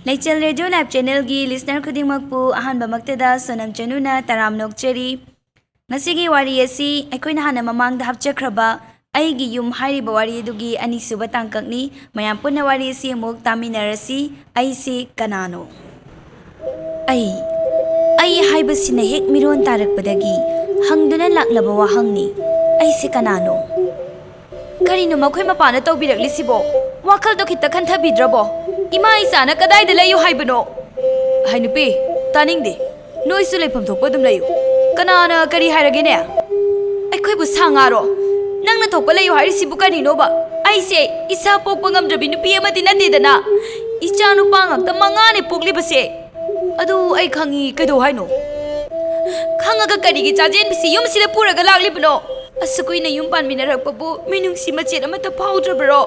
Leichal Radio Live Channel gi listener khudingmakpu ahanbamaktada sonam chanuna taramnok cheri ngasigi wari asi aikoina hana mamangda hapchakhraba Eigi yum hairiba wari dugi anisuba tangkakni mayam punna wari asi amuk taminarasi Eise Kanano ai haibasina hek miron tarakpadagi hangduna laklaba wahangni Eise Kanano karino makhoi mapana tawbiraklisibo wakal do khita khanthabidrabo Ima isana kadai da layu haibano Hainupi taningde noisu leifam thokpa dum layu kanana kari hairagene aikoi bu sangaro nangna thokpa layu hairisibu karino ba aise isa pokpa ngamdrabi nupi amadi natedana icha nupa ngakta mangane poklibase adu ai khangi kaido haino khangaga karigi chajen bisi yumsida puraga laglibno Asukuina yung panminarakpabu minungsi machet amata powdrabro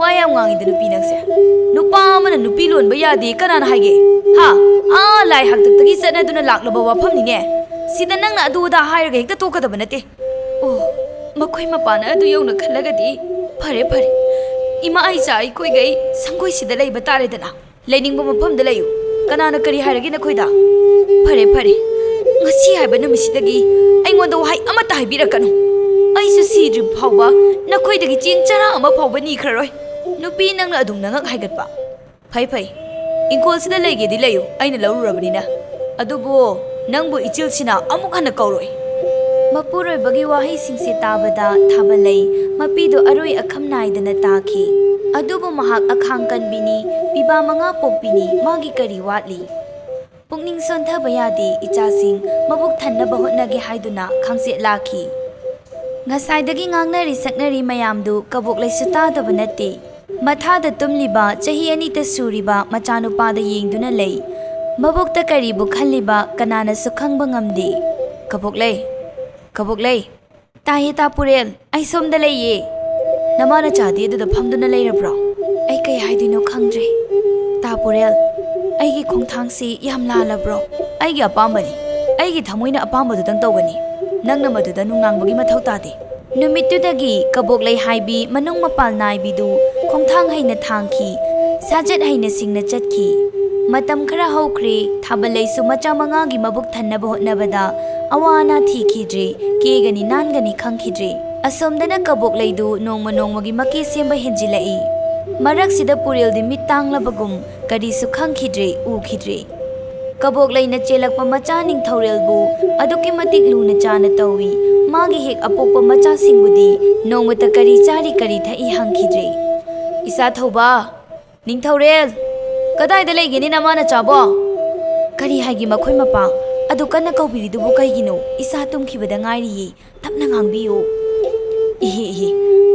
wayam ngangida nupi nangse nupa mana nupi lon ba yadi kanana haige ha lai haktaktagi sanaduna laklaba wafamninge sida nangna aduda hairaga hekta tokadaba nate oh makhoi mapana adu yawna khallagadi phare ima aisa ai koi gai sangoi sida leiba taredana leiningba mafamda layu kanana kari hairage na khoida phare ngasi haiba namisidagi aingonda wahai amata haibirakanu Aisu sidri phawba nakhoidagi ching chara ama phawba ni kharoi nupi nangna adum nangak haigatpa phai inkol sida lege di layu aina lawrurabani na adubo nangbu ichil sina amuk hana kauroi mapuroi bagi wahai singse tabada thabalai mapido aroi akham naidana takhi adubo mahak akhang kanbini piba manga pokpini magi kari watli pungning sontha bayadi ichasing mabuk thannaba hotnage haiduna khangse lakhi Ngasaidagi ngangnari saknari mayamdu kabuk laisu tadaba nate mathada tumliba chahi anita suriba machanupada yengduna lei mabukta karibu khalliba kanana sukhangba ngamde kabuk lei tahi tapurel ai somda leiye namana chadi adu phamduna leirabro ai kai haidino khangdre tapurel aigi khongthangsi yam lalabro aigi apambani aigi thamoina apambadu dang tawgani Nangna maduda nungangbagi mathau tade numitudagi kabok lei haibi manung mapal naibidu khongthang haina thangki sajat haina singna chatki matam khara haukhre thabalei su macha manga gi mabuk thannaba hotnabada awana thikidre kegani nangani khangkhidre asomdana kabok leidu nongma gi make semba henjilai marak sida puril di mitanglabagum kadi su khangkhidre ukhidre Kabok laina chelakpa macha ning thorelbu aduki matik luna chana tawi magi hek apokpa macha singbudi nongmata kari chari kari thai hangkhidre isa thoba ning thorel kadai da leigeni namana chabo kari hagi makhoi mapa adu kanna kaubiri dubu kaigino isa tumkhibada ngairi tapna ngangbiyo ihi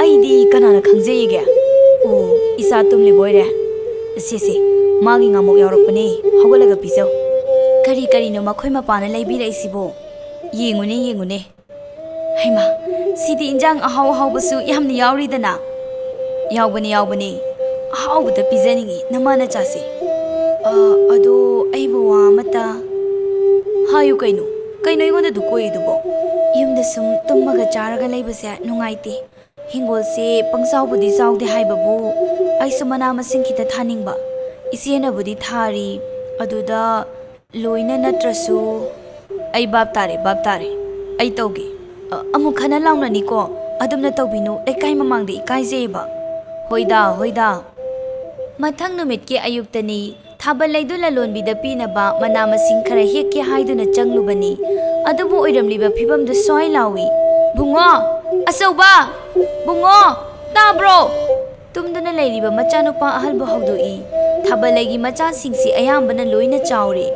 aidi kanana khangjeyege o isa tumli boire sese magi ngamok yaurokpane hogalaga pisau Kari no makhoi mapana laibiraisibo yengune haima sidi injang ahau basu yamni yauridana yaubani ahaubuda pizaningi namana chase ado aibo wa mata hayu kaino igonda du koidubo yumda sum tummaga charaga laibase nungaite hingolse pangsawbudi zawde haibabu aisu mana masing khita thaningba isiena budi thari aduda Loina natrasu ai bab tare ai tauge amu khana launa ni ko adumna tawbinu ekai mamangde ikai jeba hoida mathang numit ke ayuktani thabal leidu lalonbi da pinaba mana masing khara hekke haiduna changlubani adubu oiramliba phibam du soi lawi bungo asauba bungo tabro tumduna leiriba machanupa ahalbu hawdoi thabal leigi macha singsi ayambana loina chawre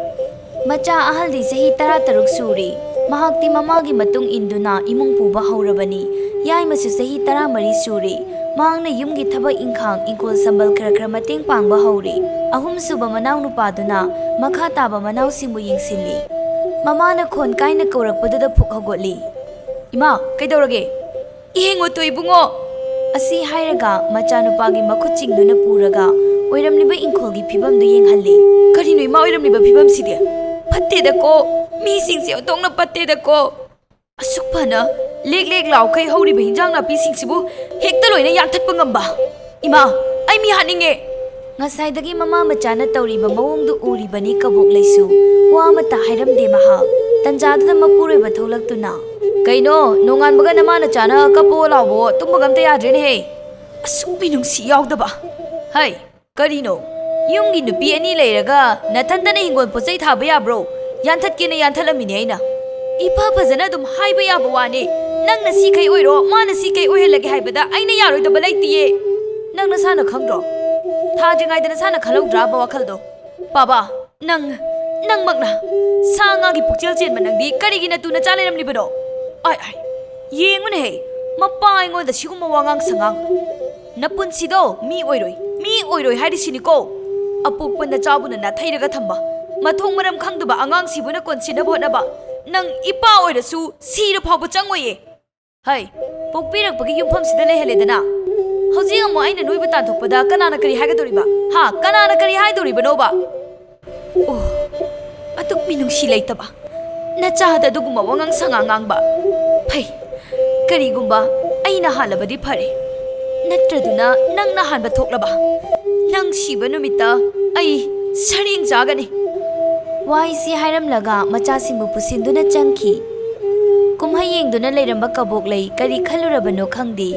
Macha ahal di sahi taruk suri mahakti mamagi matung induna imung puba haurabani yai masu sahi mari suri mahangna yumgi thabak ingkhang ingkol sambal kra mateng pangba hauri ahum suba manaw nupaduna makha taba manaw singbu yingsinli mamana khon kaina kaurakpadada phuk hagotli ima kaidorage ihengo toibungo asi hairaga macha nupagi makhuchingduna puraga oiramliba ingkholgi phibamdu yenghalli karino ima oiramliba phibam side Patte ko mi sing se otong na patte ko asuk phana lek law kai hori ba hinjang na pi sing sibu hekta loina yak that pangamba ima ai mi haninge Ngasaydagi mama machana tawriba mawongdu uribani kabok laisu wa amata hairamde mahak tanjadada mapuroiba tholaktuna kaino nonganbaga namana chana kapo lawbo tumbagamta yadrene he asukbi nungsi yawdaba hai karino yumgi nupi ani leiraga nathantana hingol pochai thaba yabro yanthakena yanthalamini aina ipa phajana dum haiba yaba wani nangna si kai oiro mana si kai ohelage haibada aina yaroidaba laitiye nangna sana khangro Thadringaidana sana khalaudraba wakhaldo baba nang makna sanga gi pukchel chen manangdi karigina tuna chaleramlibano ai yengune he mapa aingoda siguma wangang sangang napunsido mi oiroi haidi siniko apukpanda chabuna na thairaga thamba mathong maram khangduba angang sibuna konsina bhonaba nang ipa oirasu sira phawba changoye hai pokpirakpagi yumpham sida leheledana Hauji amo aina noiba tanthokpada kanana kari haigadoriba ha kanana kari haidoribanoba oh atuk minungsi leitaba nachada duguma wangang sangangang ba phai karigumba aina halabadi phare natraduna nangna hanba thoklaba nang siba numita ai saring jagani waisi hairamlaga machasingbu pusinduna changki kumhai yengduna leiramba kabok lei kari khalurabano khangdi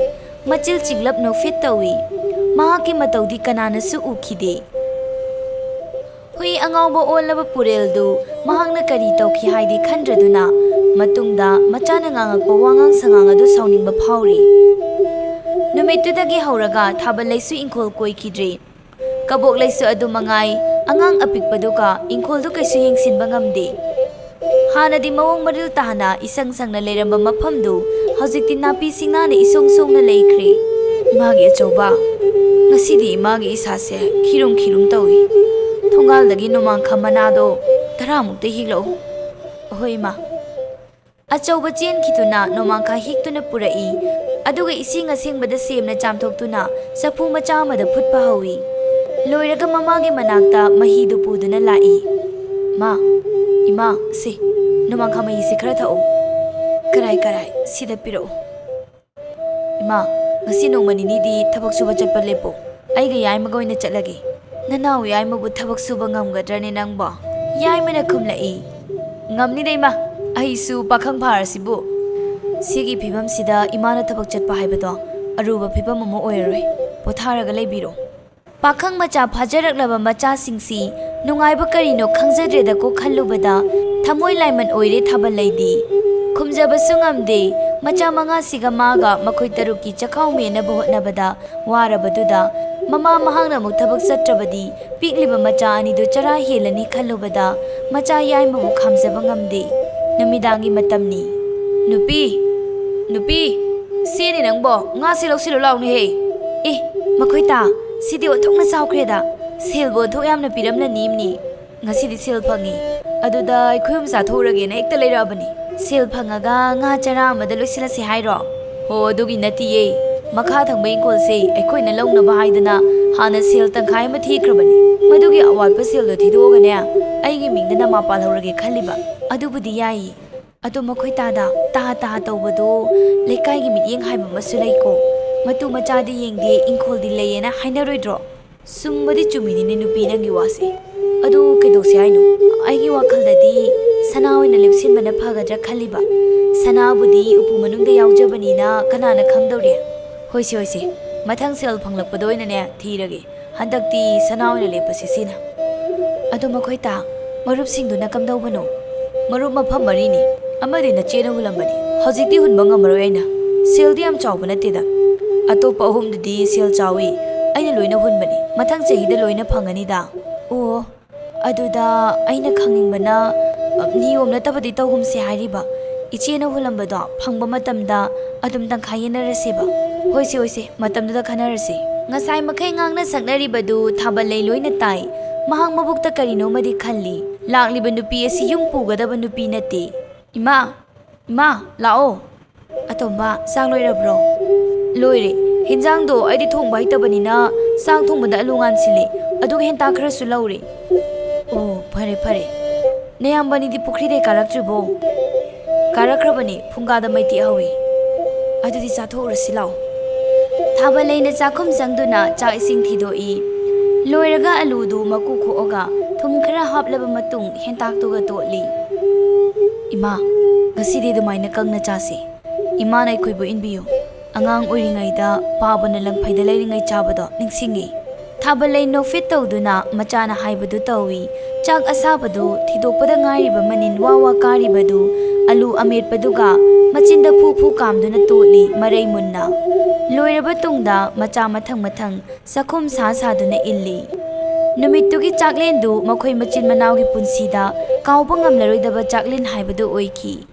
Machil chiglap no fit tawi mahaki matawdi kanana su ukide hui angawba olaba pureldu mahangna kari tawki haidi khandraduna matungda machana ngangakpa wangang sangang adu sauningba phawri numitudagi hauraga thabal laisu ingkhol koikidre kabok laisu adu mangai angang apikpaduka ingkholdu kaisu yengsinba ngamde Hanadi mawong maril tahana isang sangna leiramba maphamdu hojikti napi singnana isong songna leikre magi achauba ngasidi magi isase khirum tawi thongal dagi nomang khamanado taramukte higlo hoi ma achauba chen khituna nomang kha hiktuna purai aduga ising asengbada semna chamthoktuna sapu macha amada phutpa hawi loiraga mamagi manakta mahidu puduna lai ma ima se nomang kha mai se khara thau Karai sida piro Ima ngasi nongmani ni di thabak suba chatpa lepo aiga yaima goina chatlagi nanau yaima bu thabak suba ngamgadrane nangba yaima na khumlai ngamni deima aisu pakhang pharasibu sigi phibam sida imana thabak chatpa haibado aruba phibam mo oiroi potharaga leibiro pakhang macha phajaraklaba macha singsi nungaiba karino khangjadreda ko khallubada thamoi laiman oire thabal leidi Kumjaba sungamde macha manga siga maga makhoi taruki chakhau mena bohotnabada warabaduda mama mahangna muktabak satrabadi pikliba macha ani do chara helani khallubada macha yaima bu khamjaba ngamde namidangi matamni nupi sini nangbo nga silok silo lawni he makhoi ta sidi othokna chawkhreda selbo thok yamna piramna nimni ngasidi sel phangi aduda khuyum sa thorage na ekta leirabani Sil phangaga nga chara amada loisila si hairo ho adugi natiye makha thangba ingkol se aikhoina launaba haidana hana sil tangkhai ma thikrabani madugi awalpa sil do thidogane aigi mingda nama palhorage khaliba adubudi yai adu makhoi tada ta tawbado lekai gi mityeng haiba masu laiko matu machadi yengde ingkol di leyena hainaroidro sumbadi chumini ni nupi nangi wase adu kedosi haino aigi wakaldadi Sanaoina lepsin mana phagadra khaliba sanabudi upu manungda yawjabanina kanana khangdore hoise mathang sel phanglakpadoina ne thirage handakti sanaoina lepasi sina adu makhoi ta marup singduna kamdawbano marup mapham marini amari na chena hulambani hojikti hunba ngamaro aina seldi am chawbana teda atopa ahumdudi sel chawi aina loina hunbani mathang chehida loina phangani da o aduda aina khangingbana niyom natabadi tawhumse hairiba ichena hulambado phangba matamda adum tangkhayena rasiba hoise matamda khanarasi ngasai makhai ngangna saknaribadu thabalai loina tai mahang mabukta karino madi khalli lakliba nupi asi yung pugadaba nupi nate ima lao atomba sang loirabro loire hinjang do aidi thongba hitabanina sang thongbada alungan sile adug henta khara su laure oh phare Nayambani di pukri de karaktribo karakrabani phungada maiti hawi adudi satho rasilao thaba leina chakhum jangduna cha ising thidoi Loiraga aludu maku khoga thum khara haplaba matung hentak tuga totli. Ima, gasidi dumaina kangna chasi. Ima na ikhoibu inbiyo. Angang uringaida pabana langphaida leiringai chabado ningsingi. Thabalai no fit tawduna machana haibadu tawi. Chak asabadu thidokpada ngairiba manin wawa karibadu alu ametpaduga machinda phu kamduna totli marai munna. Loiraba tungda macha mathang sakhum sa-saduna illi. Numittugi chaklendu makhoi machin manawgi punsida kauba ngamlaroidaba chaklen haibadu oiki.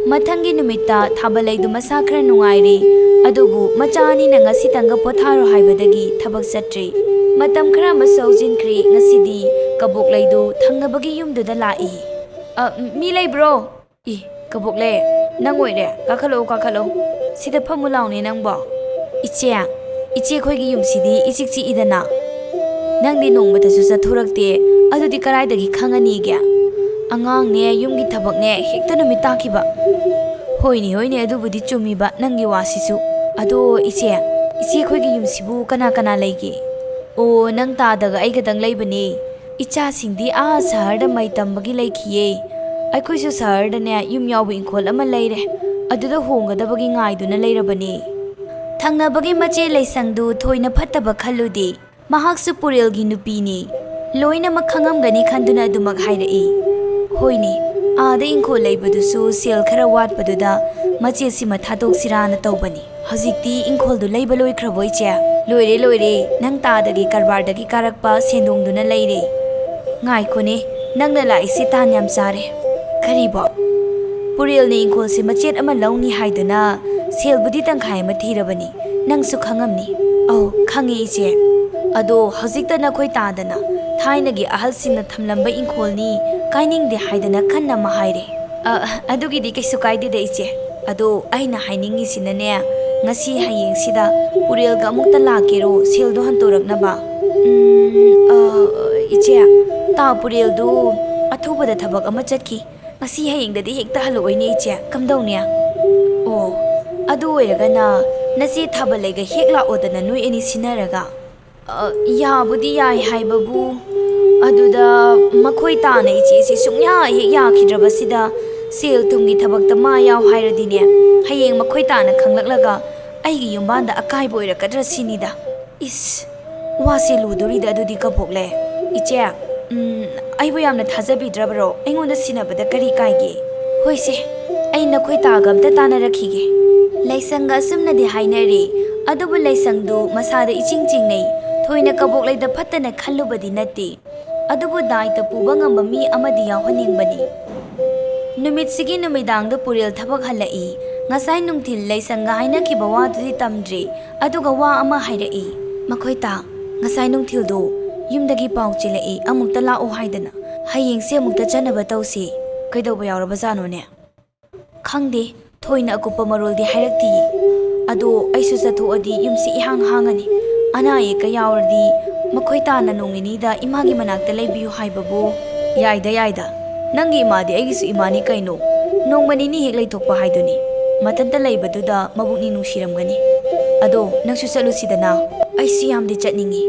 Mathangi numitta thabalaidu masa khara nungairi adubu machani na ngasi tanga potharo haibadagi thabak satri. Matam khara masaujinkri ngasidi kaboklaidu thangnabagi yumduda lai. Mi leibro? Kabokle nang oire kakhalo sida phamulauni nangbo. Iche khoigi yumsidi ichikchi idana. Nangdi nongmatasu sathurakte adudi karaidagi khangani gya. Angang ne yumgi thabak ne hekta numit takiba. Hoini adubudi chumiba nangi wasisu. Ado iche khoigi yumsibu kana leigi. O nang tadaga aigadang leibani. Icha singdi sahar mai tambagi leikhiye. Aikhoisu sahar da ne yum yawu inkhol ama leire. Aduda hongadabagi ngaiduna leirabani. Thangnabagi mache leisangdu thoina phattaba khalludi. Mahaksu Purelgi nupini. Loina makhangamgani khanduna adumak hairai. Hoini, aada inkhol leibadusu sel khara watpaduda mache sima thadok sirana tawbani. Hazikti inkhol du leiba loikrabo iche. Loire nang taadagi karbardagi karakpa sendongduna leire. Ngai khone nangna laisi tan yam sare. Karibo. Purel ni inkhol si machet ama launi haiduna sel budi tangkhai ma thirabani. Nangsu khangamni. Khangi iche. Ado hazikta nakhoi taadana thainagi ahalsingna thamlamba inkolni kainingde haidana khanna ma haire. Adugi di kaisu kaide de iche. Ado aina hainingi sinane ngasi hayeng sida Purel ga amukta lakero seldo hantoraknaba. Iche ta Purel du athubada thabak ama chatki. Ngasi hayengdadi hekta haloine iche kamdaunya. Adu oiragana nasi thabalaiga hekla odana nui eni sinaraga. Yabudi yai haibabu aduda makhoi tana iche si sungya hek yakhidrabasida sel tumgi thabakta ma yaw hairadine hayeng makhoi tana khanglaklaga aigi yumbanda akai boirakadra sinida wase ludurida adudi kapokle iche aibu yamna thajabidrabro aingonda sinabada kari kaige hoise ai nakhoi taga amta tana rakhige laisanga sumnadi hainari adubu laisangdu masada ichingchingnei thoina kabokleida phattana khallubadi natti adubu daita puba ngamba mi amadi yawhaningbani numitsigi numidangda Purel thabak halai ngasai nungthil laisanga haina khiba wadudi tamdri aduga wa ama hairai makhoita ngasai nungthildo yumdagi paw chilai amukta lao haidana hayengse amukta chanaba tawsi kaidoba yawraba janone khangde thoina akupa maroldi hairakti ado aisu chathoadi yumsi ihang hangani ana eka yaurdi makhoita na nongini da imagi manakta leibiyu haibabu yaida nangi imadi aigisu imani kaino nongmani ni hek leithokpa haiduni matanta leibaduda mabukni nungsiramgani ado nangsu chalusidana aisi yamdi chatningi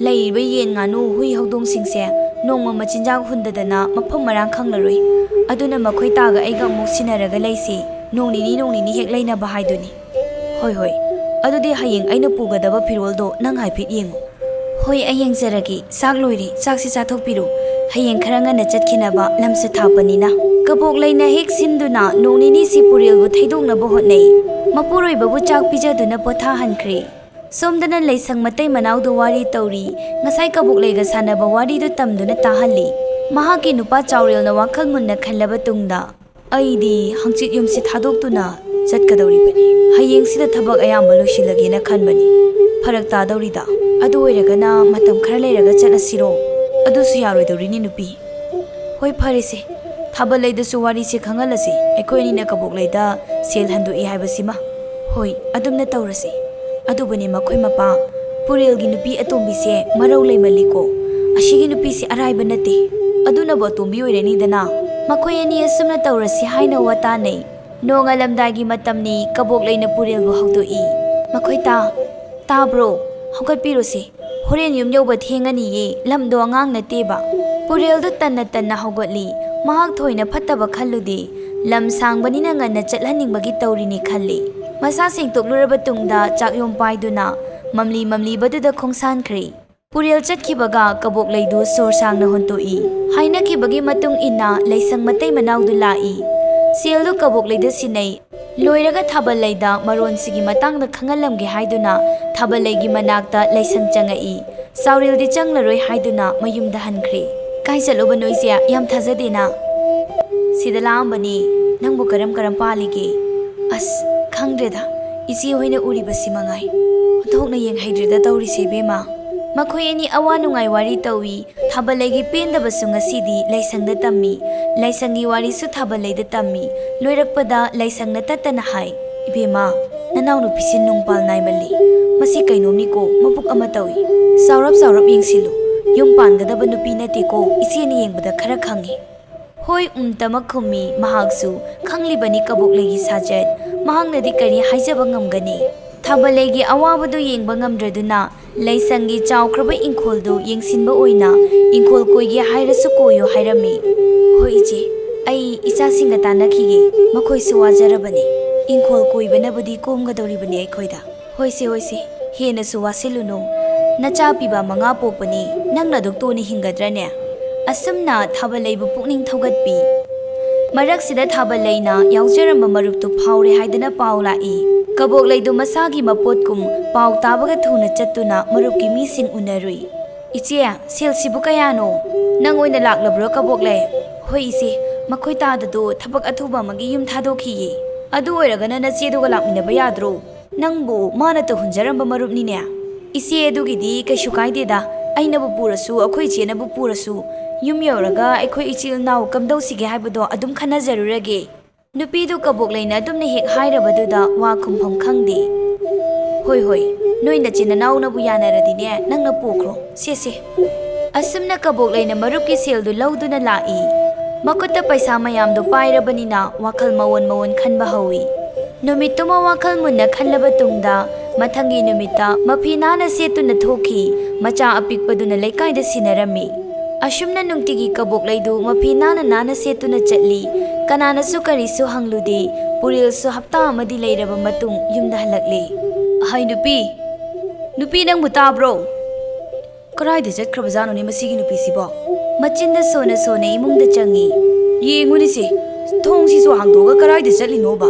leiba yen nganu hui hodong singse nongma machinjak hundadana mafam marang khanglaroi aduna makhoita ga aiga muk sinaraga leisi nongnini hek leina ba haiduni hoi adudi hayeng aina pugadaba firoldo nang haipit yengu hoi ayeng jaragi sak loiri saksi chathokpiru hayeng kharanga na chatkinaba lamse thapanina kabok leina hek sinduna nongnini si Purel bu thaidongna bo hotnei mapuroi babu chak pijaduna potha hankhri somdana leisang matai manau do wari tauri ngasai kabok leiga sanaba wari do tamduna tahalli mahaki nupa chaurel na wakhal munna khallaba tungda aidi hangchit yumsi thadokuna chatkadawribani hayeng sida thabak ayamba loisilagena khanbani farak tadawrida adu oiragana matam khara leiraga chanasiro adusu yaroidawrini nupi hoi pharese thabalaida wari se khangalasi ekhoini na kabokleida sel handui haibasima hoi adumna tawrasi adubani makhoi mapa Purelgi nupi atombi se marau leimaliko ashigi nupi se araiba nate aduna bo atombi oirani dana makhoi ani asumna tawrasi haina wata nei nongalamdagi matamni kabok leina Purelbu hawdoi makhoita tabro hawgatpirose Horen yum yauba thengani lamdo angang nateba. Purel do tanna haugatli. Mahak thoina phattaba khalludi. Lam sangbanina nganna chatlaningbagi tawrini khalli. Masa sengtokluraba tungda chakyom paiduna mamli baduda khongsankri. Purel chatkibaga kabok leidu sor sangna hontoi. Hainakibagi matung inna leisang matay manawdu lai. Sieldu kabok leida sinay. Loiraga thabal leida maron sigi matangda khangalamgi haiduna thabal leigi manakta leisang changai. Sauril di changlaroi haiduna mayumda hankri. Kai chaloba noisia yam thazadena. Sida laambani nangbu karam palige. As khangdreda isi hoina uribasi mangai. Othokna yeng haidreda tawri sebema. Makhoi ani awa nungai wari tawi thabalegi pendaba sunga sidi laisangda tammi laisangi wari su thabaleda tammi loirakpada laisangna tatana hai ibema nanaw nu pisin nungpal naimali masi kainomni ko mapuk ama tawi saurap yengsilu yum pangadaba nupi nate ko isiani yengbada khara khangi hoi tamak khumi mahaksu khanglibani kaboklegi sajat mahangnadi kari haijaba ngamgani Thabalegi awabadu yengba ngamdraduna Leisangi chawkraba inkoldu yengsinba oina inkol koigi hairasu koyo hairami Hoi iche ai ichasinga tanakhige makhoisu wajarabani inkol koibanabudi komgadoribani aikhoida hoise hena su wasiluno nacha piba manga popani nangna doktoni hingadrane asumna thabaleibu pukning thogatpi Maraksida thabaleina yaujaramba maruptu phaure haidana paulai Kabok leidu masagi mapotkum pau tabaga thuna chattuna marupki mising unarui Ichia selsibu kayano nang oina laklabro kabok le hoi ise makhoi tadadu thabak athuba magi yum thadokhiye adu oiragana nacheduga lakminaba yadro nangbu mana to hunjaramba marupni ne ise edugidi kaishu kaideda ainabu purasu akhoi chenabu purasu yum yoraga akhoi ichil naw kamdosige haibado adum khana jarurage Nupidu kabok leina adumna hek hairabaduda wa khumpham khangde Hoi noina chinanaw nabu yanaradine nangna pokro se Asumna kabok leina marupki seldu lawduna lai Makutta paisa mayamdo pairabanina wakhal mawon khanba hawi Numituma wakhal munna khanlaba tungda mathangi numita maphinana setuna thoki macha apikpaduna leikaida sinarami Ashumna nungtigi kabok leidu maphinana nana setuna chatli Kanana su karisu hanglude puril su hapta amadi leiraba matung yumda halakle Hai nupi nang mutabro Karai de jatkrabajano ni masigi nupi sibo machinda sona imungda changi yenguni se thongsi su hangdoga karai de jatlino ba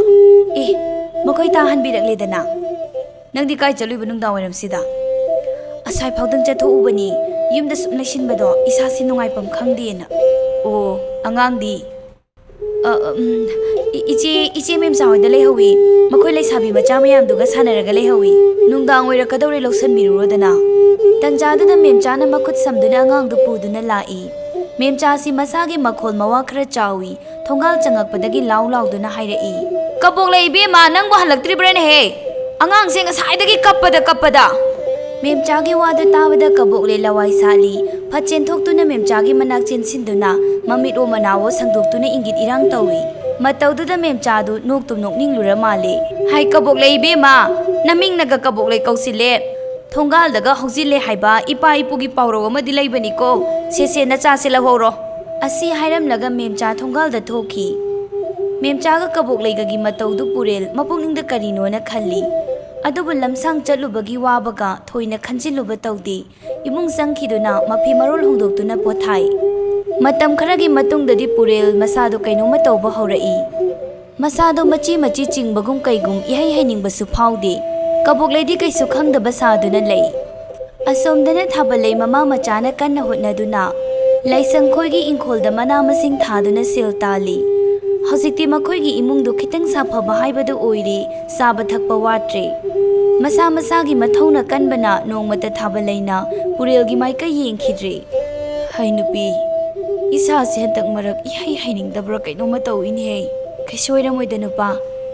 makai ta hanbirakle dana nangdi kai chalui banungda waram sida asai phawdang chatho ubani yumda sum laisinbado isasi nungai pam khangdena o angangdi Iche mem sahoida lehawi makhoi leisabi macha mayam duga sanaraga lehawi nungdang oira kadore loksan birurodana tanjadada memcha na makhut samduna angang du puduna lai memcha si masagi makhol mawa khara chawi thongal changakpadagi lauduna hairai kabok leibe ma nangbo halaktribrane he angang senga saidagi kappada memcha gi wada tabada kabok le lawai sali phachen thoktuna memcha gi manak chen sinduna mamit o manawo sangdoktuna ingit irang tawi matawduda memcha du noktum nokning lura male hai kabok leibe ma naming naga kabok lei kausile thongal daga hojile haiba ipa ipugi pawro amadi leibani ko se na cha se lahoro asi hairam laga memcha thongal da thoki memcha ga kabok leiga gi matawdu purel mapungning da karino na khalli adubu lamsang chalubagi wabaga thoina khanjiluba tawdi imung sangkhiduna mafi marol hongdoktuna pothai matam kharagi matungdadi purel masado kainoma tawba haurai masado machi chingbagum kaigum ihai hainingbasu phaude kabok leidi kaisu khangdaba saduna lei asomdana thabalei mama machana kanna hotnaduna laisang khoigi ingkholda mana masing thaduna sel tali hojikti makhoigi imungdu khitang saphaba haibadu oiri saba thakpa watre masagi mathona kanbana nongmata thabaleina purelgi maika yengkhidre hainupi isa se hentak marak ihai hainingdabra kainoma tawini he kaisoira moidanupa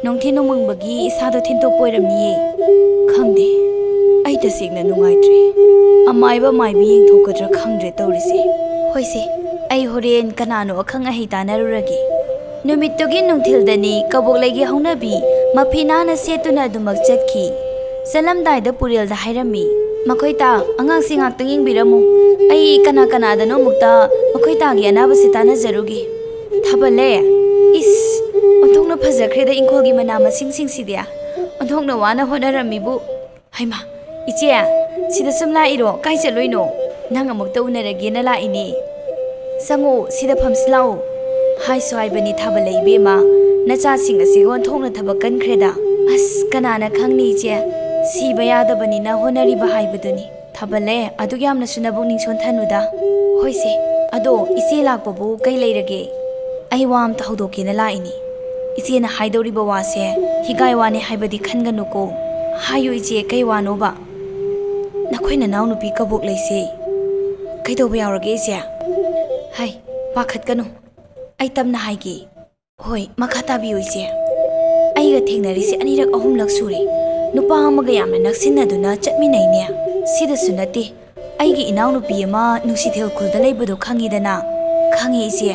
nongthi nongmangbagi isado thintok poiramni khangde ai tasingna nungaitre amaiba maibi yengthokadra khangdre tawrise hoise ai horen kanano akhang ahi tanaruragi numittugi nungthildani kaboklegi haunabi maphinana setuna dumak chatki salamdaida purelda hairami Makoita, angangsing acting biramu. Ai kana dano mukta, makoita gi anabasi tanazarugi. Thabale, is, ontongna phajakreda ingkolgi mana masing sidia. Ontongna wana honaramibu. Haima, ichia, sida sumla iro, kai chaloino. Nang amukta unaragena la ini. Sango, sida phamslao. Hai soaibani thabale ibema. Nacha sing asigon thongna thabakan kreda. As kanana khangni ichia. Si bayadabani na honari bahai baduni. Thabale, adu yamna sunabu ningson thanuda. Hoise, ado isi lakbabu kai leirage. Ai wam tahudoki na laini. Isi na haidori bawase, higai wane haibadi khanganuko. Hayu ichi kai wano ba. Nakoi na naunu pi kabuk leisi. Kai do bayawrage isi. Hai, pakhat kanu. Ai tamna haigi. Hoi, makata biyo isi. Ai ga thengnarisi anirak ahumlak suri. Nupa amaga yamna naksinaduna chatminainya. Sida sunati. Aigi inaw nupi ama nusithil khulda leibado khangidana. Khangi isi.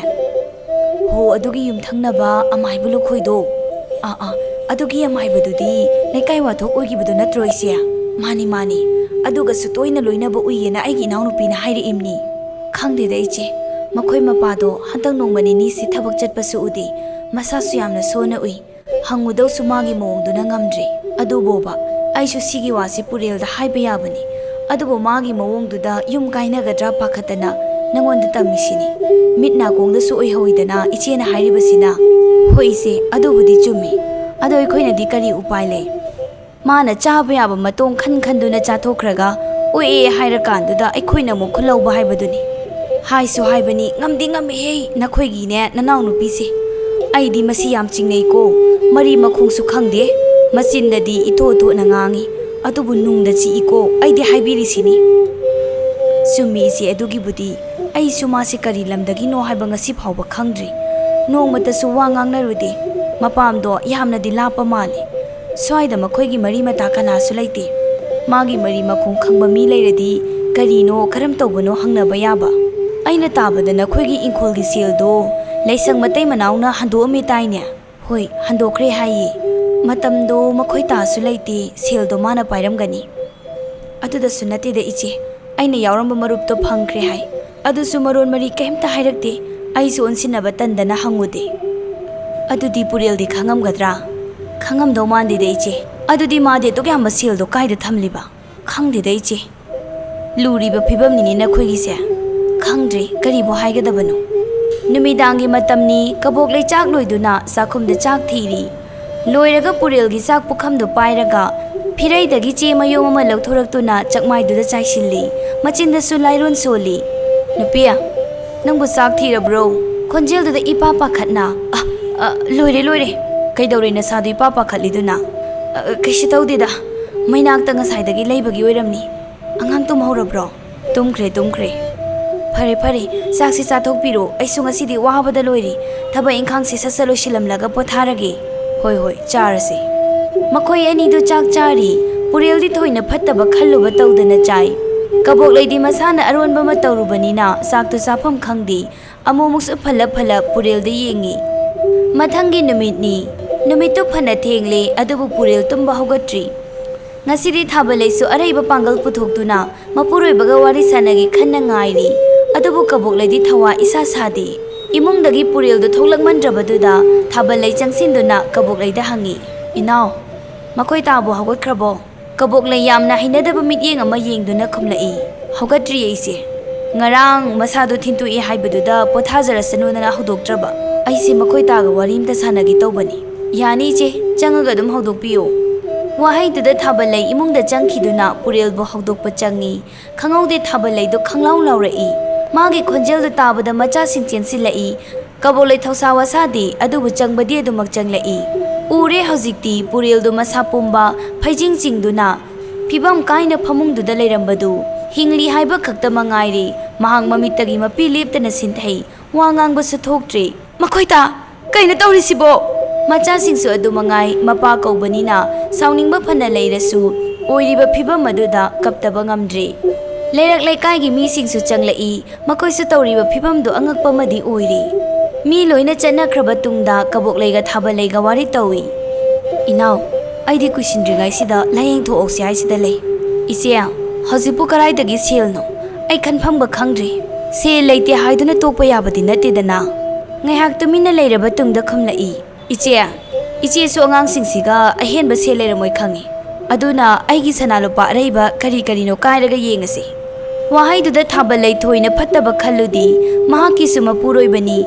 Ho adugi yumthangnaba amai bulu khoido. Adugi amai badudi lekai wathok oigibadu natro isi. Mani. Aduga sutoina loinaba uiyena aigi inaw nupi na hairi imni. Khangde da ichi. Makhoi mapado hantang nongmani ni si thabak chatpasu udi. Masasu yamna sona ui. Hangudau sumagi moongduna ngamdri. Adu boba, aishu sigi wasi puril da haiba yabani. Adubo magi moongduda yum kainagadra pakhatana nangonda tamisini. Mitna kongda su oihoidana ichena hairibasina. Hoise, adubudi chumi. Ado ikhoina di kari upaile. Mana chaba yaba matong khanduna chathokraga oi hairakanduda ikhoina mo khulauba haibaduni. Haisu haibani ngamdi ngame he nakhoigi ne nanaw nupisi. Aidi masi yam chingnei ko mari makhungsu khangde. Masindadi ito na ngangi atubu nungda chi iko aidi haibiri sini. Sumi si adugi budi ai sumasi kari lamdagi no haiba ngasi phawba khangdri. Nongmata su wa ngangnarudi mapamdo yamna di lapa mali. Swaida makhoigi mari mata kana su laite. Magi mari makhung khangba mi leiradi karino karam tawbano hangnaba yaba. Aina tabada nakhoigi ingkholgi seldo leisang matai manawna hando ame taine. Hoi handokre hayi. Matamdo makhoi tasu laite seldo mana pairamgani. Aduda sunati da ichi aina yauramba marupto phangkre hai. Adu sumaron mari kemta hairakte aisu onsinaba tandana hangude. Adudi pureldi khangamgadra. Khangamdo mandi da ichi. Adudi made to kyamba seldo kaida thamliba. Khangde da ichi. Luriba phibamni na khoigise. Khangdre karibo haigadabanu. Numidangi matamni kabok lei chak loiduna sakhumda chak thiri. Loiraga purelgi sak pukhamdo pairaga phiraidagi che mayom ama lauthoraktuna chakmaiduda chaisili machinda su lairon soli. Nupia nangbu sak thirabro khonjelduda ipa pakhatna loire kaidorina sadu ipa pakhatliduna kashi tawdida mainakta ngasaidagi leibagi oiramni angang tumhorabro tumkhre Pare saksi chathokpiro aisu ngasidi wabada loiri thaba ingkhang se sasalo shilamlaga potharage. Hoi charasi. Makhoi ani du chak chari purel di thoina phattaba khalluba tawdana chai. Kabok leidi masana aronba ma tawrubanina saktu safam khangdi amomuksu phala purel de yengi. Mathangi numittu phana thengle adubu purel tumba hogatri. Ngasidi thabalaisu araiba pangal puthoktuna mapuroibaga wari sanagi khanna ngairi. Adubu kabok leidi thawa isa sadi. Imungdagi puril do tholakmandrabaduda thabalai changsinduna kabok leida hangi. Inaw, makhoi tabo hawatkrabo. Kabok lei yamna hinadaba mityeng ama yengduna khumlai. Hawgatri aise. Ngarang masado thintui haibaduda pothajarasanuna hudoktraba. Aise makhoi taga warimta sanagi tawbani. Yani che changaga dum hawdokpiyo. Wahaiduda thabalai imungda changkhiduna puril bo hawdokpa changi. Khangaude thabalai do khanglaw lawrai. Magi khonjel da tabada macha sing chensilai kabolai thausawa sadi adubu changbadi adumak changlai ure hojikti puril du masa pumba phaijing chingduna phibam kaina phamungduda leirambadu hingli haiba khakta mangairi mahang mamitagi mapi leptana sinthai wangang ba suthoktre makhoita kaina tawrisibo macha singsu adu mangai mapa kaubanina sauningba phana leirasu oiriba phibam aduda kaptaba ngamdre Leirak laikai gi mi singsu changlai makoi su tawriba phibamdu angakpa madi oiri mi loina chanakraba tungda kabok leiga thabaleiga wari tawi inaw aidi kuisindringai sida layeng tho oksi ai sida lei isia ꯍꯧꯖꯤꯛꯄꯨ ꯀꯔꯥꯏꯗꯒꯤ ꯁꯦꯜꯅꯣ ꯑꯩ ꯈꯟꯐꯝꯒ ꯈꯪꯗ꯭ꯔꯤ ꯁꯦꯜ ꯂꯩꯇꯦ ꯍꯥꯏꯗꯨꯅ ꯇꯣꯛꯄ ꯌꯥꯕꯗꯤ ꯅꯠꯇꯦꯗꯅ ꯉꯥꯏꯍꯥꯛ ꯇꯨꯃꯤꯟꯅ ꯂꯩꯔꯕ ꯇꯨꯡꯗ ꯈꯨꯝꯂꯛꯏ ꯏꯆꯦꯁꯨ ꯑꯉꯥꯡꯁꯤꯡꯁꯤꯒ ꯑꯍꯦꯟꯕ ꯁꯦꯜ ꯂꯩꯔꯝꯃꯣꯏ ꯈꯪꯉꯤ ꯑꯗꯨꯅ ꯑꯩꯒꯤ ꯁꯅꯥ ꯂꯨꯄꯥ ꯑꯔꯩꯕ ꯀꯔꯤ ꯀꯔꯤꯅꯣ ꯀꯥꯏꯔꯒ ꯌꯦꯡꯉꯁꯤ ꯋꯥꯍꯩꯗꯨꯗ ꯊꯥꯕꯜꯂꯩ ꯊꯣꯏꯅ ꯐꯠꯇꯕ ꯈꯜꯂꯨꯗꯤ ꯃꯍꯥꯛꯀꯤꯁꯨ ꯃꯄꯨꯔꯣꯏꯕꯅꯤ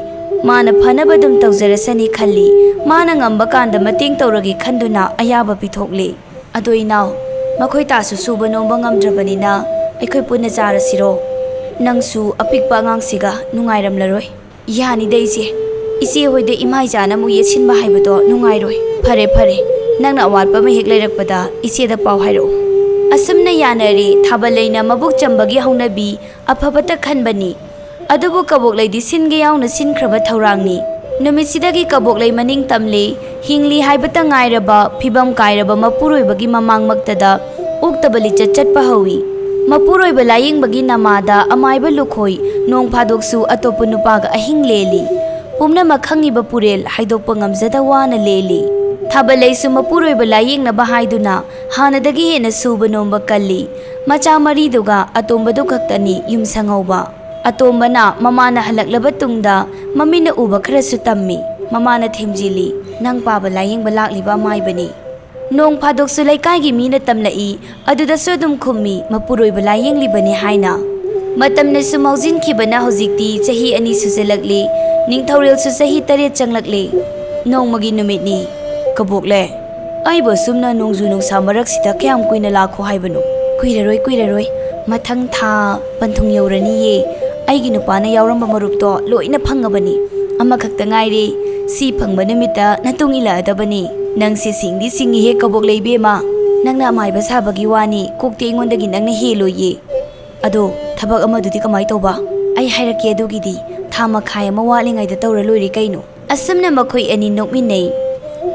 ꯃꯥꯅ ꯐꯅꯕ ꯑꯗꯨꯝ ꯇꯧꯖꯔꯁꯅꯤ ꯈꯜꯂꯤ ꯃꯥꯅ ꯉꯝꯕ ꯀꯥꯟꯗ ꯃꯇꯦꯡ ꯇꯧꯔꯒꯦ ꯈꯟꯗꯨꯅ ꯑꯌꯥꯕ ꯄꯤꯊꯣꯛꯂꯤ ꯑꯗꯣ ꯏꯅꯥꯎ ꯃꯈꯣꯏ ꯇꯥꯁꯨ ꯁꯨꯕ ꯅꯣꯝꯕ ꯉꯝꯗ꯭ꯔꯕꯅꯤꯅ ꯑꯩꯈꯣꯏ ꯄꯨꯟꯅ ꯆꯥꯔꯁꯤꯔꯣ ꯅꯪꯁꯨ ꯑꯄꯤꯛꯄ ꯑꯉꯥꯡꯁꯤꯒ ꯅꯨꯡꯉꯥꯏꯔꯝꯂꯔꯣꯏ ꯌꯥꯅꯤꯗ ꯏꯆꯦ ꯍꯣꯏꯗ ꯏꯃꯥ ꯏꯆꯥꯅ ꯑꯃꯨꯛ ꯌꯦꯠꯁꯤꯟꯕ ꯍꯥꯏꯕꯗꯣ ꯅꯨꯡꯉꯥꯏꯔꯣꯏ ꯐꯔꯦ ꯅꯪꯅ ꯑꯋꯥꯠꯄ ꯑꯃ ꯍꯦꯛ ꯂꯩꯔꯛꯄꯗ ꯏꯆꯦꯗ ꯄꯥꯎ ꯍꯥꯏꯔꯛꯎ ꯑꯁꯨꯝꯅ ꯌꯥꯅꯔꯦ ꯊꯥꯕꯜꯂꯩꯅ ꯃꯕꯨꯛ ꯆꯝꯕꯒꯤ ꯍꯧꯅꯕꯤ ꯑꯐꯕꯇ ꯈꯟꯕꯅꯤ ꯑꯗꯨꯕꯨ ꯀꯕꯣꯛꯂꯩꯗꯤ ꯁꯤꯟꯒꯦ ꯌꯥꯎꯅ ꯁꯤꯟꯈ꯭ꯔꯕ ꯊꯧꯔꯥꯡꯅꯤ ꯅꯨꯃꯤꯠꯁꯤꯗꯒꯤ ꯀꯕꯣꯛꯂꯩ ꯃꯅꯤꯡ ꯇꯝꯂꯤ ꯍꯤꯡꯂꯤ ꯍꯥꯏꯕꯇ ꯉꯥꯏꯔꯕ ꯐꯤꯕꯝ ꯀꯥꯏꯔꯕ ꯃꯄꯨꯔꯣꯏꯕꯒꯤ ꯃꯃꯥꯡꯃꯛꯇꯗ ꯑꯣꯛꯇꯕ ꯂꯤꯆꯠ ꯆꯠꯄ ꯍꯧꯏ ꯃꯄꯨꯔꯣꯏꯕ ꯂꯥꯌꯦꯡꯕꯒꯤ ꯅꯃꯥꯗ ꯑꯃꯥꯏꯕ ꯂꯨꯈꯣꯏ ꯅꯣꯡ ꯐꯥꯗꯣꯛꯁꯨ ꯑꯇꯣꯞꯄ ꯅꯨꯄꯥꯒ ꯑꯍꯤꯡ ꯂꯦꯜꯂꯤ ꯄꯨꯝꯅꯃꯛ ꯈꯪꯉꯤꯕ ꯄꯨꯔꯦꯜ ꯍꯥꯏꯗꯣꯛꯄ ꯉꯝꯖꯗ ꯋꯥꯅ ꯂꯦꯜꯂꯤ ꯊꯥꯕꯜꯂꯩꯁꯨ ꯃꯄꯨꯔꯣꯏꯕ ꯂꯥꯌꯦꯡꯅꯕ ꯍꯥꯏꯗꯨꯅ ꯍꯥꯟꯅꯗꯒꯤ ꯍꯦꯟꯅ ꯁꯨꯕ ꯅꯣꯝꯕ ꯀꯜꯂꯤ ꯃꯆꯥ ꯃꯔꯤꯗꯨꯒ ꯑꯇꯣꯝꯕꯗꯨ ꯈꯛꯇꯅꯤ ꯌꯨꯝ ꯁꯪꯍꯧꯕ ꯑꯇꯣꯝꯕꯅ ꯃꯃꯥꯅ ꯍꯜꯂꯛꯂꯕ ꯇꯨꯡꯗ ꯃꯃꯤꯠꯅ ꯎꯕ ꯈꯔꯁꯨ ꯇꯝꯃꯤ ꯃꯃꯥꯅ ꯊꯦꯝꯖꯤꯜꯂꯤ ꯅꯪ ꯄꯥꯕ ꯂꯥꯌꯦꯡꯕ ꯂꯥꯛꯂꯤꯕ ꯑꯃꯥꯏꯕꯅꯤ ꯅꯣꯡ ꯐꯥꯗꯣꯛꯁꯨ ꯂꯩꯀꯥꯏꯒꯤ ꯃꯤꯅ ꯇꯝꯂꯛꯏ ꯑꯗꯨꯗꯁꯨ ꯑꯗꯨꯝ ꯈꯨꯝꯃꯤ ꯃꯄꯨꯔꯣꯏꯕ ꯂꯥꯌꯦꯡꯂꯤꯕꯅꯤ ꯍꯥꯏꯅ ꯃꯇꯝꯅꯁꯨ ꯃꯥꯎꯖꯤꯟꯈꯤꯕꯅ ꯍꯧꯖꯤꯛꯇꯤ ꯆꯍꯤ 2 ꯁꯨꯖꯜꯂꯛꯂꯤ ꯅꯤꯡꯊꯧꯔꯦꯜꯁꯨ ꯆꯍꯤ 8 ꯆꯪꯂꯛꯂꯤ ꯅꯣꯡꯃꯒꯤ ꯅꯨꯃꯤꯠꯅꯤ ꯀꯕꯣꯛꯂꯦ ꯑꯩꯕꯨ ꯑꯁꯨꯝꯅ ꯅꯣꯡꯖꯨ ꯅꯨꯡꯁꯥ ꯃꯔꯛꯁꯤꯗ ꯀꯌꯥꯝ ꯀꯨꯏꯅ ꯂꯥꯛꯈꯣ ꯍꯥꯏꯕꯅꯣ ꯀꯨꯏꯔꯔꯣꯏ ꯃꯊꯪ ꯊꯥ ꯄꯟꯊꯨꯡ ꯌꯧꯔꯅꯤꯌꯦ ꯑꯩꯒꯤ ꯅꯨꯄꯥꯅ ꯌꯥꯎꯔꯝꯕ ꯃꯔꯨꯞꯇꯣ ꯂꯣꯏꯅ ꯐꯪꯉꯕꯅꯤ ꯑꯃꯈꯛꯇ ꯉꯥꯏꯔꯦ ꯁꯤ ꯐꯪꯕ ꯅꯨꯃꯤꯠꯇ ꯅꯇꯨꯡ ꯏꯜꯂꯛꯑꯗꯕꯅꯤ ꯅꯪꯁꯦ ꯁꯤꯡꯗꯤ ꯁꯤꯡꯉꯤꯍꯦ ꯀꯕꯣꯛꯂꯩ ꯏꯕꯦꯝꯃ ꯅꯪꯅ ꯑꯃꯥꯏꯕ ꯁꯥꯕꯒꯤ ꯋꯥꯅꯤ ꯀꯣꯛꯇꯤ ꯑꯩꯉꯣꯟꯗꯒꯤ ꯅꯪꯅ ꯍꯦꯜꯂꯣꯏꯌꯦ ꯑꯗꯣ ꯊꯕꯛ ꯑꯃꯗꯨꯗꯤ ꯀꯃꯥꯏ ꯇꯧꯕ ꯑꯩ ꯍꯥꯏꯔꯛꯀꯦ ꯑꯗꯨꯒꯤꯗꯤ ꯊꯥ ꯃꯈꯥꯏ ꯑꯃ ꯋꯥꯠꯂꯤꯉꯩꯗ ꯇꯧꯔ ꯂꯣꯏꯔꯦ ꯀꯩꯅꯣ ꯑꯁꯨꯝꯅ ꯃꯈꯣꯏ ꯑꯅꯤ ꯅꯣꯛꯃꯤꯟꯅꯩ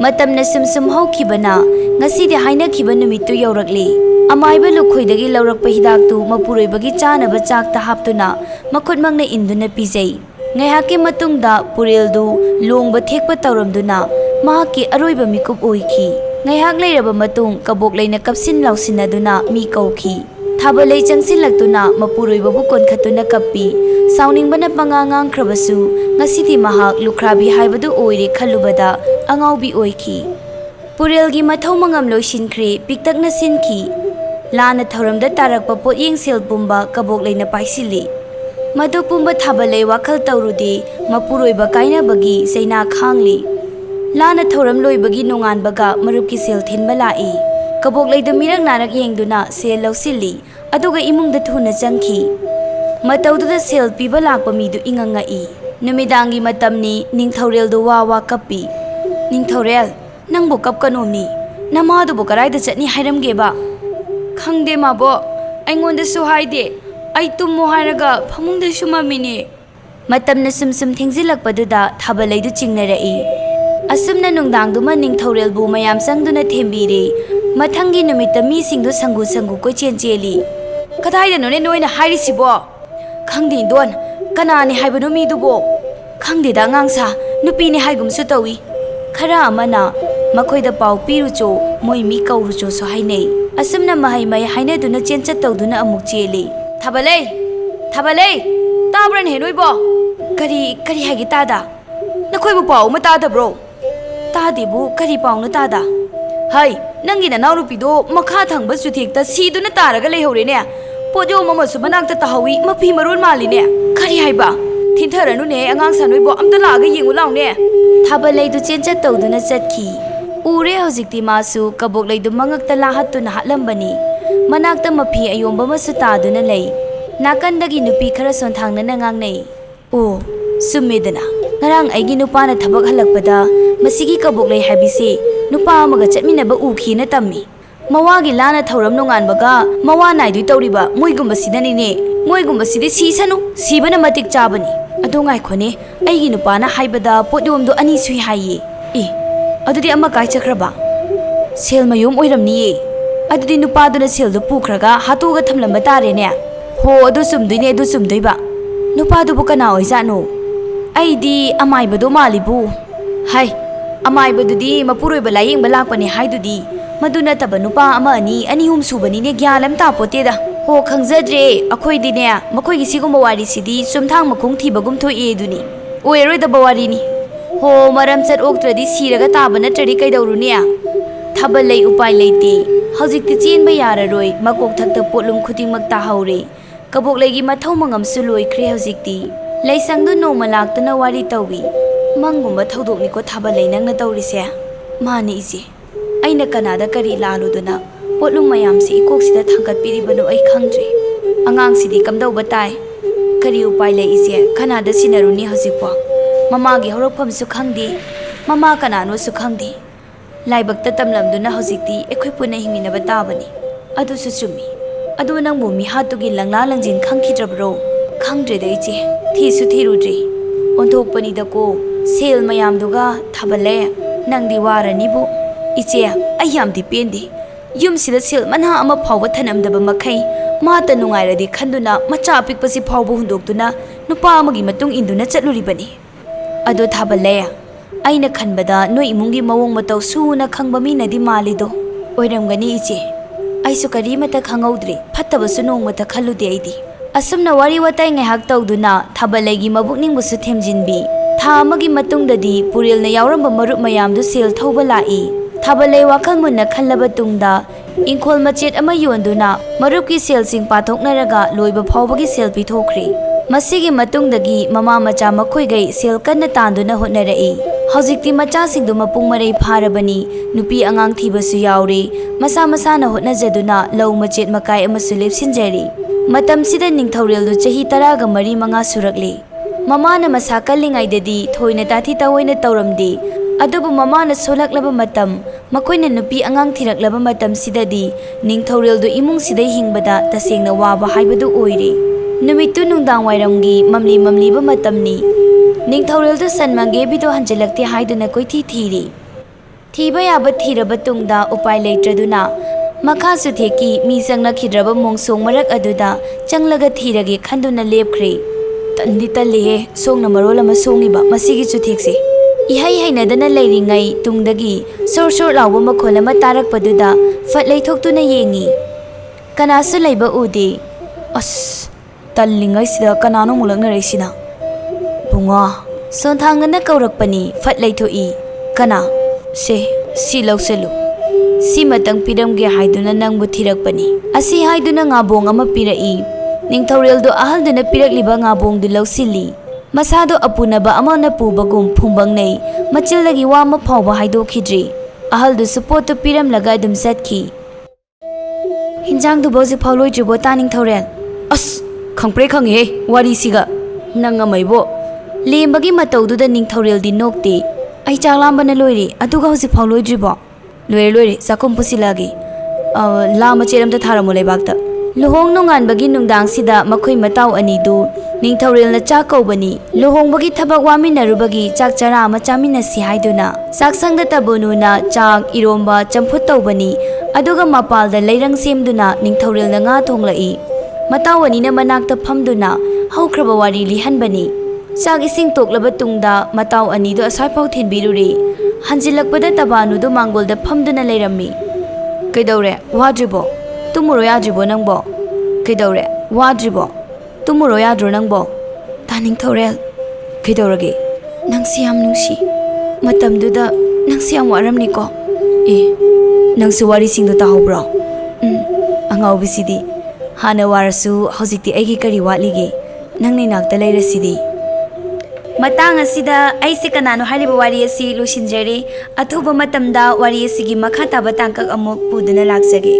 ꯃꯇꯝꯅ ꯁꯨꯝ ꯍꯧꯈꯤꯕꯅ ꯉꯁꯤꯗꯤ ꯍꯥꯏꯅꯈꯤꯕ ꯅꯨꯃꯤꯠꯇꯨ ꯌꯧꯔꯛꯂꯤ ꯑꯃꯥꯏꯕ ꯂꯨꯈꯣꯏꯗꯒꯤ ꯂꯧꯔꯛꯄ ꯍꯤꯗꯥꯛꯇꯨ ꯃꯄꯨꯔꯣꯏꯕꯒꯤ ꯆꯥꯅꯕ ꯆꯥꯛꯇ ꯍꯥꯞꯇꯨꯅ ꯃꯈꯨꯠꯃꯛꯅ ꯏꯟꯗꯨꯅ ꯄꯤꯖꯩ ꯉꯥꯏꯍꯥꯛꯀꯤ ꯃꯇꯨꯡꯗ ꯄꯨꯔꯦꯜꯗꯨ ꯂꯣꯡꯕ ꯊꯦꯛꯄ ꯇꯧꯔꯝꯗꯨꯅ ꯃꯍꯥꯛꯀꯤ ꯑꯔꯣꯏꯕ ꯃꯤꯀꯨꯞ ꯑꯣꯏꯈꯤ ꯉꯥꯏꯍꯥꯛ ꯂꯩꯔꯕ ꯃꯇꯨꯡ ꯀꯕꯣꯛꯂꯩꯅ ꯀꯞꯁꯤꯟ ꯂꯥꯎꯁꯤꯟꯅꯗꯨꯅ ꯃꯤ ꯀꯧꯈꯤ ꯊꯥꯕꯜꯂꯩ ꯆꯪꯁꯤꯜꯂꯛꯇꯨꯅ ꯃꯄꯨꯔꯣꯏꯕꯕꯨ ꯀꯣꯟꯈꯠꯇꯨꯅ ꯀꯞꯄꯤ ꯁꯥꯎꯅꯤꯡꯕꯅ ꯄꯉꯥꯡ ꯉꯥꯡꯈ꯭ꯔꯕꯁꯨ ꯉꯁꯤꯗꯤ ꯃꯍꯥꯛ ꯂꯨꯈ꯭ꯔꯥꯕꯤ ꯍꯥꯏꯕꯗꯨ ꯑꯣꯏꯔꯦ ꯈꯜꯂꯨꯕꯗ ꯑꯉꯥꯎꯕꯤ ꯑꯣꯏꯈꯤ ꯄꯨꯔꯦꯜꯒꯤ ꯃꯊꯧ ꯃꯉꯝ ꯂꯣꯏꯁꯤꯟꯈ꯭ꯔꯦ ꯄꯤꯛꯇꯛꯅ ꯁꯤꯟꯈꯤ ꯂꯥꯟꯅ ꯊꯧꯔꯝꯗ ꯇꯥꯔꯛꯄ ꯄꯣꯠꯌꯦꯡ ꯁꯦꯜ ꯄꯨꯝꯕ ꯀꯕꯣꯛꯂꯩꯅ ꯄꯥꯏꯁꯤꯜꯂꯤ ꯃꯗꯨ ꯄꯨꯝꯕ ꯊꯥꯕꯜꯂꯩ ꯋꯥꯈꯜ ꯇꯧꯔꯨꯗꯦ ꯃꯄꯨꯔꯣꯏꯕ ꯀꯥꯏꯅꯕꯒꯤ ꯆꯩꯅꯥ ꯈꯥꯡꯂꯤ ꯂꯥꯟꯅ ꯊꯧꯔꯝ ꯂꯣꯏꯕꯒꯤ ꯅꯣꯡꯉꯥꯟꯕꯒ ꯃꯔꯨꯞꯀꯤ ꯁꯦꯜ ꯊꯤꯟꯕ ꯂꯥꯛꯏ ꯀꯕꯣꯛꯂꯩꯗꯨ ꯃꯤꯔꯛ ꯅꯥꯔꯛ ꯌꯦꯡꯗꯨꯅ ꯁꯦꯜ ꯂꯧꯁꯤꯜꯂꯤ ꯑꯗꯨꯒ ꯏꯃꯨꯡꯗ ꯊꯨꯅ ꯆꯪꯈꯤ ꯃꯇꯧꯗꯨꯗ ꯁꯦꯜ ꯄꯤꯕ ꯂꯥꯛꯄ ꯃꯤꯗꯨ ꯏꯉꯛꯉꯛꯏ ꯅꯨꯃꯤꯗꯥꯡꯒꯤ ꯃꯇꯝꯅꯤ ꯅꯤꯡꯊꯧꯔꯦꯜꯗꯨ ꯋꯥ ꯀꯞꯄꯤ ꯅꯤꯡꯊꯧꯔꯦꯜ ꯅꯪꯕꯨ ꯀꯞꯀꯅꯣꯃꯤ ꯅꯃꯥꯗꯨꯕꯨ ꯀꯔꯥꯏꯗ ꯆꯠꯅꯤ ꯍꯥꯏꯔꯝꯒꯦꯕ ꯈꯪꯗꯦ ꯃꯥꯕꯣ ꯑꯩꯉꯣꯟꯗꯁꯨ ꯍꯥꯏꯗꯦ ꯑꯩ ꯇꯨꯝꯃꯣ ꯍꯥꯏꯔꯒ ꯐꯃꯨꯡꯗ ꯁꯨꯃꯝꯃꯤꯅꯦ ꯃꯇꯝꯅ ꯁꯨꯝ ꯊꯦꯡꯖꯤꯜꯂꯛꯄꯗꯨꯗ ꯊꯥꯕꯜꯂꯩꯗꯨ ꯆꯤꯡꯅꯔꯛꯏ ꯑꯁꯨꯝꯅ ꯅꯨꯡꯗꯥꯡꯗꯨꯃ ꯅꯤꯡꯊꯧꯔꯦꯜꯕꯨ ꯃꯌꯥꯝ ꯆꯪꯗꯨꯅ ꯊꯦꯝꯕꯤꯔꯤ ꯃꯊꯪꯒꯤ ꯅꯨꯃꯤꯠꯇ ꯃꯤꯁꯤꯡꯗꯨ ꯁꯪꯒꯨ ꯀꯣꯏꯆꯦꯟ ꯆꯦꯜꯂꯤ ꯀꯗꯥꯏꯗꯅꯣꯅꯦ ꯅꯣꯏꯅ ꯍꯥꯏꯔꯤꯁꯤꯕꯣ ꯈꯪꯗꯦ ꯏꯟꯗꯣꯟ ꯀꯅꯥꯅꯤ ꯍꯥꯏꯕꯅꯣ ꯃꯤꯗꯨꯕꯣ ꯈꯪꯗꯦꯗ ꯑꯉꯥꯡꯁꯥ ꯅꯨꯄꯤꯅꯤ ꯍꯥꯏꯒꯨꯝꯁꯨ ꯇꯧꯏ ꯈꯔ ꯑꯃꯅ ꯃꯈꯣꯏꯗ ꯄꯥꯎ ꯄꯤꯔꯨꯆꯣ ꯃꯣꯏ ꯃꯤ ꯀꯧꯔꯨꯆꯣꯁꯨ ꯍꯥꯏꯅꯩ ꯑꯁꯨꯝꯅ ꯃꯍꯩ ꯍꯥꯏꯅꯗꯨꯅ ꯆꯦꯟꯆꯠ ꯇꯧꯗꯨꯅ ꯑꯃꯨꯛ ꯆꯦꯜꯂꯤ ꯊꯥꯕꯜꯂꯩ ꯇꯥꯕ꯭ꯔꯅꯦ ꯅꯣꯏꯕꯣ ꯀꯔꯤ ꯍꯥꯏꯒꯦ ꯇꯥꯗ ꯅꯈꯣꯏꯕꯨ ꯄꯥꯎ ꯑꯃ ꯇꯥꯗꯕ꯭ꯔꯣ ꯇꯥꯗꯦꯕꯨ ꯀꯔꯤ ꯄꯥꯎꯅꯣ ꯇꯥꯗ ꯍꯩ ꯅꯪꯒꯤ ꯅꯅꯥꯎꯅꯨꯄꯤꯗꯣ ꯃꯈꯥ ꯊꯪꯕ ꯆꯨꯊꯦꯛꯇ ꯁꯤꯗꯨꯅ ꯇꯥꯔꯒ ꯂꯩꯍꯧꯔꯦꯅꯦ ꯄꯣꯠꯌꯣꯝ ꯑꯃꯁꯨ ꯃꯅꯥꯛꯇ ꯇꯥꯍꯧꯏ ꯃꯐꯤ ꯃꯔꯣꯟ ꯃꯥꯜꯂꯤꯅꯦ ꯀꯔꯤ ꯍꯥꯏꯕ ꯊꯤꯟꯊꯔꯅꯨꯅꯦ ꯑꯉꯥꯡꯁꯥ ꯅꯣꯏꯕꯣ ꯑꯝꯇ ꯂꯥꯛꯑꯒ ꯌꯦꯡꯉꯨ ꯂꯥꯎꯅꯦ ꯊꯥꯕꯜꯂꯩꯗꯨ ꯆꯦꯟꯆꯠ ꯇꯧꯗꯨꯅ ꯆꯠꯈꯤ ꯎꯔꯦ ꯍꯧꯖꯤꯛꯇꯤ ꯃꯥꯁꯨ ꯀꯕꯣꯛꯂꯩꯗꯨ ꯃꯉꯛꯇ ꯂꯥꯍꯠꯇꯨꯅ ꯍꯥꯠꯂꯝꯕꯅꯤ ꯃꯅꯥꯛꯇ ꯃꯐꯤ ꯑꯌꯣꯝꯕ ꯑꯃꯁꯨ ꯇꯥꯗꯨꯅ ꯂꯩ ꯅꯥꯀꯟꯗꯒꯤ ꯅꯨꯄꯤ ꯈꯔ ꯁꯣꯟꯊꯥꯡꯅꯅ ꯉꯥꯡꯅꯩ ꯑꯣ ꯆꯨꯝꯃꯦꯗꯅ ꯉꯔꯥꯡ ꯑꯩꯒꯤ ꯅꯨꯄꯥꯅ ꯊꯕꯛ ꯍꯜꯂꯛꯄꯗ ꯃꯁꯤꯒꯤ ꯀꯕꯣꯛꯂꯩ ꯍꯥꯏꯕꯤꯁꯦ ꯅꯨꯄꯥ ꯑꯃꯒ ꯆꯠꯃꯤꯟꯅꯕ ꯎꯈꯤꯅ ꯇꯝꯃꯤ ꯃꯋꯥꯒꯤ ꯂꯥꯟꯅ ꯊꯧꯔꯝ ꯅꯣꯡꯉꯥꯟꯕꯒ ꯃꯋꯥ ꯅꯥꯏꯗꯣꯏ ꯇꯧꯔꯤꯕ ꯃꯣꯏꯒꯨꯝꯕꯁꯤꯗꯅꯤꯅꯦ ꯃꯣꯏꯒꯨꯝꯕꯁꯤꯗꯤ ꯁꯤꯁꯅꯨ ꯁꯤꯕꯅ ꯃꯇꯤꯛ ꯆꯥꯕꯅꯤ ꯑꯗꯣ ꯉꯥꯏꯈꯣꯅꯦ ꯑꯩꯒꯤ ꯅꯨꯄꯥꯅ ꯍꯥꯏꯕꯗ ꯄꯣꯠꯌꯣꯝꯗꯣ 2 ꯁꯨꯏ ꯍꯥꯏꯌꯦ ꯑꯗꯨꯗꯤ ꯑꯃ ꯀꯥꯏ ꯆꯠꯈ꯭ꯔꯕ ꯁꯦꯜ ꯃꯌꯣꯝ ꯑꯣꯏꯔꯝꯅꯤꯌꯦ ꯑꯗꯨꯗꯤ ꯅꯨꯄꯥꯗꯨꯅ ꯁꯦꯜꯗꯨ ꯄꯨꯈ꯭ꯔꯒ ꯍꯥꯠꯇꯣꯛꯑꯒ ꯊꯝꯂꯝꯕ ꯇꯥꯔꯦꯅꯦ ꯍꯣ ꯑꯗꯨ ꯆꯨꯝꯗꯣꯏꯕ ꯅꯨꯄꯥꯗꯨꯕꯨ ꯀꯅꯥ ꯑꯣꯏꯖꯥꯠꯅꯣ ꯑꯩꯗꯤ ꯑꯃꯥꯏꯕꯗꯣ ꯃꯥꯜꯂꯤꯕꯨ ꯍꯥꯏ ꯑꯃꯥꯏꯕꯗꯨꯗꯤ ꯃꯄꯨꯔꯣꯏꯕ ꯂꯥꯌꯦꯡꯕ ꯂꯥꯛꯄꯅꯦ ꯍꯥꯏꯗꯨꯗꯤ ꯃꯗꯨ ꯅꯠꯇꯕ ꯅꯨꯄꯥ 1 2 3 4 ꯁꯨꯕꯅꯤꯅꯦ ꯒ꯭ꯌꯥꯟ ꯑꯃ ꯇꯥꯄꯣꯠꯇꯦꯗ Ho khangzadre akhoi makoi gi sigumba wari sidi sumthang makhong thibagum thoi eduni oiroi da bawari ni ho maram chat oktradi siraga taba natradi kaidawrunia thabalai upai leite hojikti chenba yararoi makok thakta potlum khutingmak ta haure kaboklegi mathau mangam suloi khre hojikti laisangdu noma laktana wari tawi mangumba thodokni ko thabalai nangna tawrise mani ise aina kanada kari laluduna potlum mayam si ikoksida thangkat piribanu ai khangdre angang sidi kamdau batai kari upai le ise kanada sinaruni hojikwa mama gi horokpham su khangdi mama kanano su khangdi laibakta tamlamduna hojikti ekhoi puna hingina batabani adu su chumi adu nang bumi hatugi langla langjin khangkhidrabro khangdre de iche thi su thirudri onthokpani da ko sel mayam duga thabale nangdi warani bu iche ayam di pendi yum sida sel manha ama phawba thanamdaba makhai mata nungairadi khanduna macha pikpasi phawbu hundoktuna nupa amagi matung induna chatluribani adu thabale aina khanbada no imungi mawong matau suna khangba minadi malido oiramgani iche aisu kari mata khangaudre phattabasu nongmata khallude aidi asumna wari watai ngai hak tawduna thabalegi mabukning busu themjinbi tha amagi matungdadi purilna yauramba marup mayamdu sel thauba lai thabalei wakhal munna khallaba tungda ingkhol machet ama yonduna marupki selsing pathoknaraga loiba phawbagi sel pithokri masigi matungdagi mama macha makhoigai sel kanna tanduna hotnarai hojikti macha singdu mapung marei pharabani nupi angang thibasu yaure masa masa na hotnajaduna law machet makai amasu lepsinjari matam sida ningthaureldu chahi 10 ga mari manga surakle mama na masa kallingai dadi thoina tathi tawoina tawramdi adubu mama na solaklaba matam makoina nupi angang thiraklaba matam sidadi ningthaureldu imung sidai hingbada tasengna waba haibadu oire numitu nungdang wairamgi mamli ba matamni ningthaureldu sanmange bido hanjalakte haiduna koithi thiri thiba yaba thiraba tungda upai leitraduna makha su theki mi sangna khidraba mongsong marak aduda changlaga thirage khanduna lepkhre tandi talihe songna marola ma songiba masigi chu thekse ihai hainadana leiringai tungdagi sor sor lawba makhola ma tarak paduda fatlei thoktuna yengi kanasu leiba ude as tallingai sida kanano mulakna reisina bunga sonthangna kaurakpani fatlei thoi kana se si lauselu si matang piramge haiduna nangbu thirakpani asi haiduna ngabong ama pirai ningthaureldo ahalduna pirakliba ngabong du lausili masado apunaba amana pubagum phumbangnei machildagi wama phawba haidokhidri ahaldu support piram laga dum satki hinjang du bozi phawloi jibo taning thaurel as khangpre khanghe wari siga nanga maibo lembagi mataududa ningthaurel di nokte ai chaklambana loiri aduga hosi phawloi jibo loire sakom pusilagi lama cheram ta tharamu leibakta luhong nonganbagi nungdang sida makhoi matau ani du ningthaurel na cha kaubani luhongbagi thabak waminarubagi chak chara ama chaminasi haiduna saksangda tabunu na chak iromba champhut taubani aduga mapalda leirang semduna ningthaurel na nga thonglai matawani na manakta phamduna haukraba wari lihanbani chak ising toklaba tungda mataw ani du asai phau thinbiruri hanjilakpada tabanu du mangolda phamduna leirammi kaidawre wadribo tumuro yadribo nangbo kaidawre wadribo tumuro yadro nangbo taning thaurel kaidawrage nangsi yam nungsi matamduda nangsi yam waramni ko nangsu wari singdo tahobro angawbisidi hana warasu hojikti aigi kari watlige nangni nakta leirasidi matang asida aise kanano hariba wari asi lusinjari athuba matamda wari asigi makha taba tangkak amuk puduna laksage